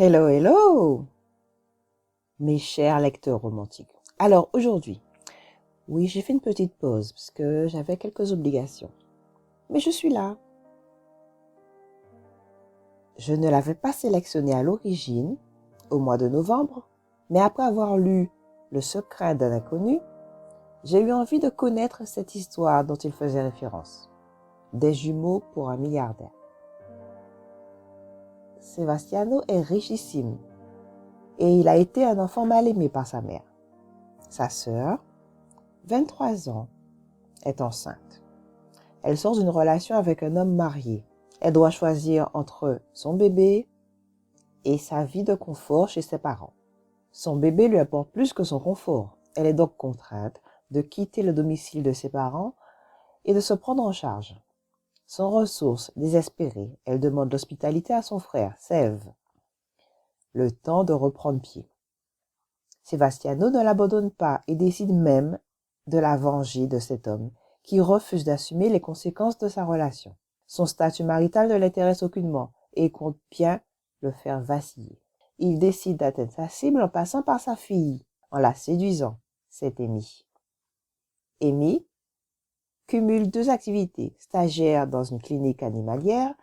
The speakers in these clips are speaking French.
Hello, hello, mes chers lecteurs romantiques. Alors aujourd'hui, oui, j'ai fait une petite pause parce que j'avais quelques obligations. Mais je suis là. Je ne l'avais pas sélectionné à l'origine, au mois de novembre, mais après avoir lu Le secret d'un inconnu, j'ai eu envie de connaître cette histoire dont il faisait référence. Des jumeaux pour un milliardaire. Sebastiano est richissime et il a été un enfant mal aimé par sa mère. Sa sœur, 23 ans, est enceinte. Elle sort d'une relation avec un homme marié. Elle doit choisir entre son bébé et sa vie de confort chez ses parents. Son bébé lui apporte plus que son confort. Elle est donc contrainte de quitter le domicile de ses parents et de se prendre en charge. Sans ressources, désespérée, elle demande l'hospitalité à son frère, Sève, le temps de reprendre pied. Sebastiano ne l'abandonne pas et décide même de la venger de cet homme qui refuse d'assumer les conséquences de sa relation. Son statut marital ne l'intéresse aucunement et compte bien le faire vaciller. Il décide d'atteindre sa cible en passant par sa fille, en la séduisant. C'est Amy. Amy cumule deux activités, stagiaire dans une clinique animalière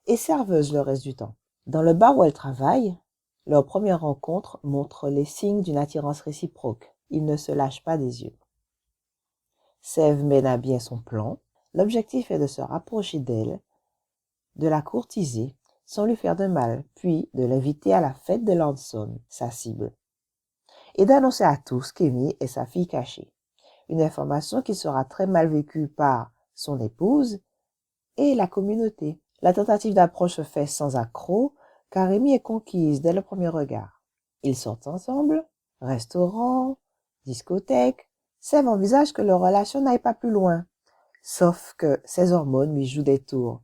et serveuse le reste du temps. Dans le bar où elle travaille, leur première rencontre montre les signes d'une attirance réciproque. Il ne se lâche pas des yeux. Sève mène à bien son plan. L'objectif est de se rapprocher d'elle, de la courtiser sans lui faire de mal, puis de l'inviter à la fête de Lanson, sa cible, et d'annoncer à tous qu'Amy est sa fille cachée. Une information qui sera très mal vécue par son épouse et la communauté. La tentative d'approche se fait sans accroc, car Amy est conquise dès le premier regard. Ils sortent ensemble, restaurant, discothèque. Sève envisage que leur relation n'aille pas plus loin, sauf que ses hormones lui jouent des tours,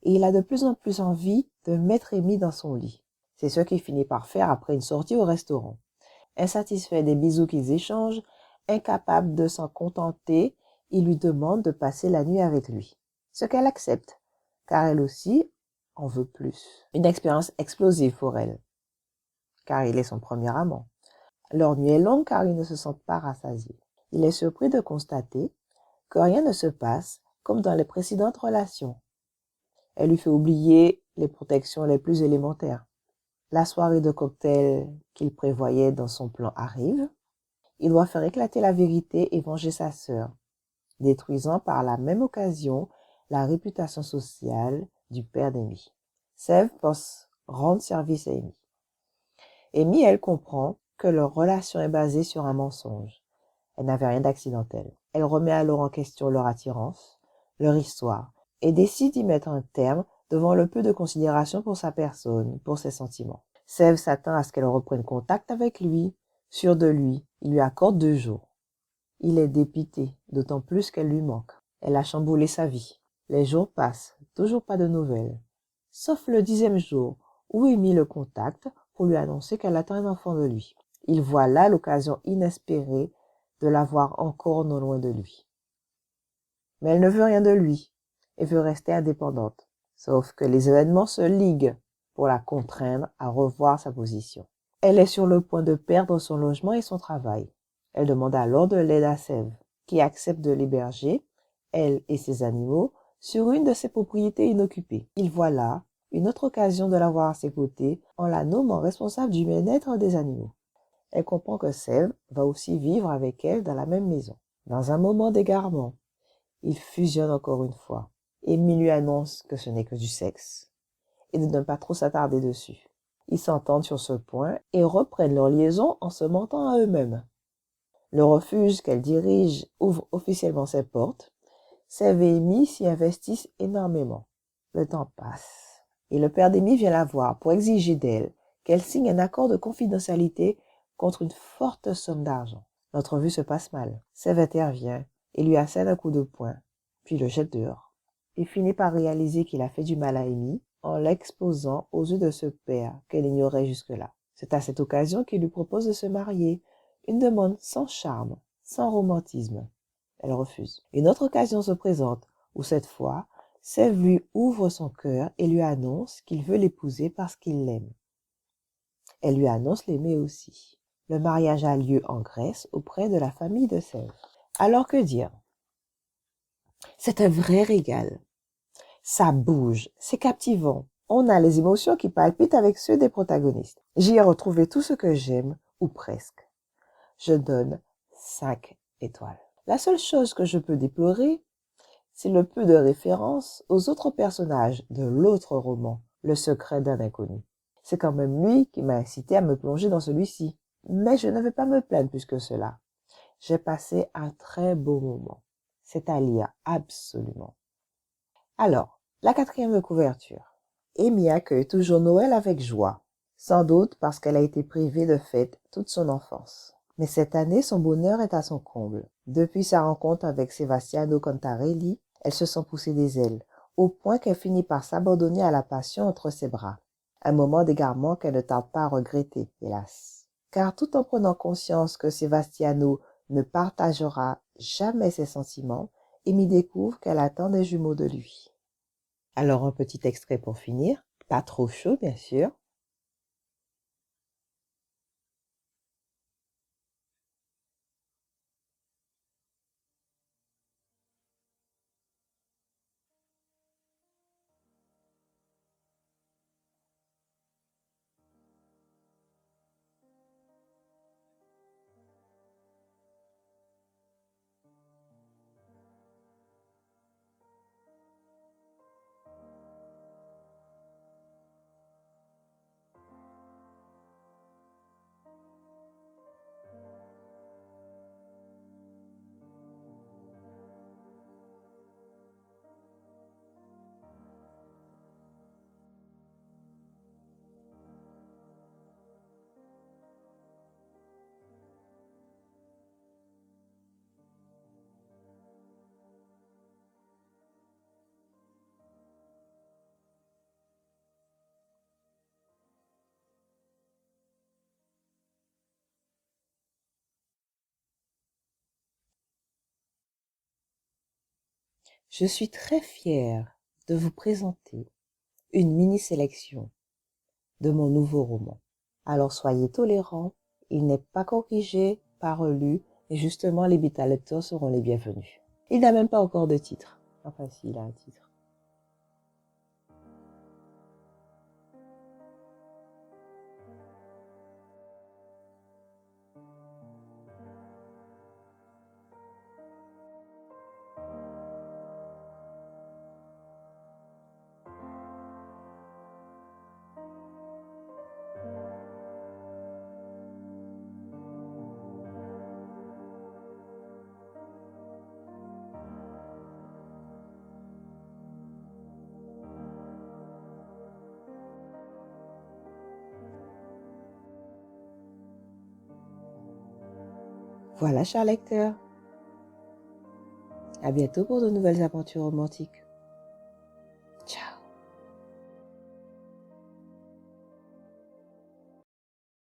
et il a de plus en plus envie de mettre Amy dans son lit. C'est ce qu'il finit par faire après une sortie au restaurant. Insatisfait des bisous qu'ils échangent, incapable de s'en contenter, il lui demande de passer la nuit avec lui. Ce qu'elle accepte, car elle aussi en veut plus. Une expérience explosive pour elle, car il est son premier amant. Leur nuit est longue car ils ne se sentent pas rassasiés. Il est surpris de constater que rien ne se passe comme dans les précédentes relations. Elle lui fait oublier les protections les plus élémentaires. La soirée de cocktail qu'il prévoyait dans son plan arrive. Il doit faire éclater la vérité et venger sa sœur, détruisant par la même occasion la réputation sociale du père d'Amy. Sève pense rendre service à Amy. Amy, elle, comprend que leur relation est basée sur un mensonge. Elle n'avait rien d'accidentel. Elle remet alors en question leur attirance, leur histoire, et décide d'y mettre un terme devant le peu de considération pour sa personne, pour ses sentiments. Sève s'attend à ce qu'elle reprenne contact avec lui, sûr de lui. Il lui accorde 2 jours. Il est dépité, d'autant plus qu'elle lui manque. Elle a chamboulé sa vie. Les jours passent, toujours pas de nouvelles. Sauf le 10e jour, où Amy le contacte pour lui annoncer qu'elle attend un enfant de lui. Il voit là l'occasion inespérée de la voir encore non loin de lui. Mais elle ne veut rien de lui et veut rester indépendante. Sauf que les événements se liguent pour la contraindre à revoir sa position. Elle est sur le point de perdre son logement et son travail. Elle demande alors de l'aide à Sève, qui accepte de l'héberger, elle et ses animaux, sur une de ses propriétés inoccupées. Il voit là une autre occasion de l'avoir à ses côtés en la nommant responsable du bien-être des animaux. Elle comprend que Sève va aussi vivre avec elle dans la même maison. Dans un moment d'égarement, ils fusionnent encore une fois. Amy lui annonce que ce n'est que du sexe et de ne pas trop s'attarder dessus. Ils s'entendent sur ce point et reprennent leur liaison en se mentant à eux-mêmes. Le refuge qu'elle dirige ouvre officiellement ses portes. Sève et Amy s'y investissent énormément. Le temps passe et le père d'Amy vient la voir pour exiger d'elle qu'elle signe un accord de confidentialité contre une forte somme d'argent. L'entrevue se passe mal. Sève intervient et lui assène un coup de poing, puis le jette dehors. Il finit par réaliser qu'il a fait du mal à Amy en l'exposant aux yeux de ce père qu'elle ignorait jusque-là. C'est à cette occasion qu'il lui propose de se marier, une demande sans charme, sans romantisme. Elle refuse. Une autre occasion se présente, où cette fois, Sève lui ouvre son cœur et lui annonce qu'il veut l'épouser parce qu'il l'aime. Elle lui annonce l'aimer aussi. Le mariage a lieu en Grèce auprès de la famille de Sèvres. Alors que dire? C'est un vrai régal. Ça bouge, c'est captivant. On a les émotions qui palpitent avec ceux des protagonistes. J'y ai retrouvé tout ce que j'aime, ou presque. Je donne 5 étoiles. La seule chose que je peux déplorer, c'est le peu de références aux autres personnages de l'autre roman, Le secret d'un inconnu. C'est quand même lui qui m'a incité à me plonger dans celui-ci. Mais je ne vais pas me plaindre plus que cela. J'ai passé un très beau moment. C'est à lire, absolument. Alors, la 4e couverture. Amy accueille toujours Noël avec joie, sans doute parce qu'elle a été privée de fêtes toute son enfance. Mais cette année, son bonheur est à son comble. Depuis sa rencontre avec Sebastiano Cantarelli, elle se sent pousser des ailes, au point qu'elle finit par s'abandonner à la passion entre ses bras. Un moment d'égarement qu'elle ne tarde pas à regretter, hélas. Car tout en prenant conscience que Sebastiano ne partagera jamais ses sentiments, Amy découvre qu'elle attend des jumeaux de lui. Alors un petit extrait pour finir, pas trop chaud bien sûr. Je suis très fière de vous présenter une mini-sélection de mon nouveau roman. Alors soyez tolérants, il n'est pas corrigé, pas relu, et justement les bêta lecteurs seront les bienvenus. Il n'a même pas encore de titre. Enfin si, il a un titre. Voilà, chers lecteurs. À bientôt pour de nouvelles aventures romantiques.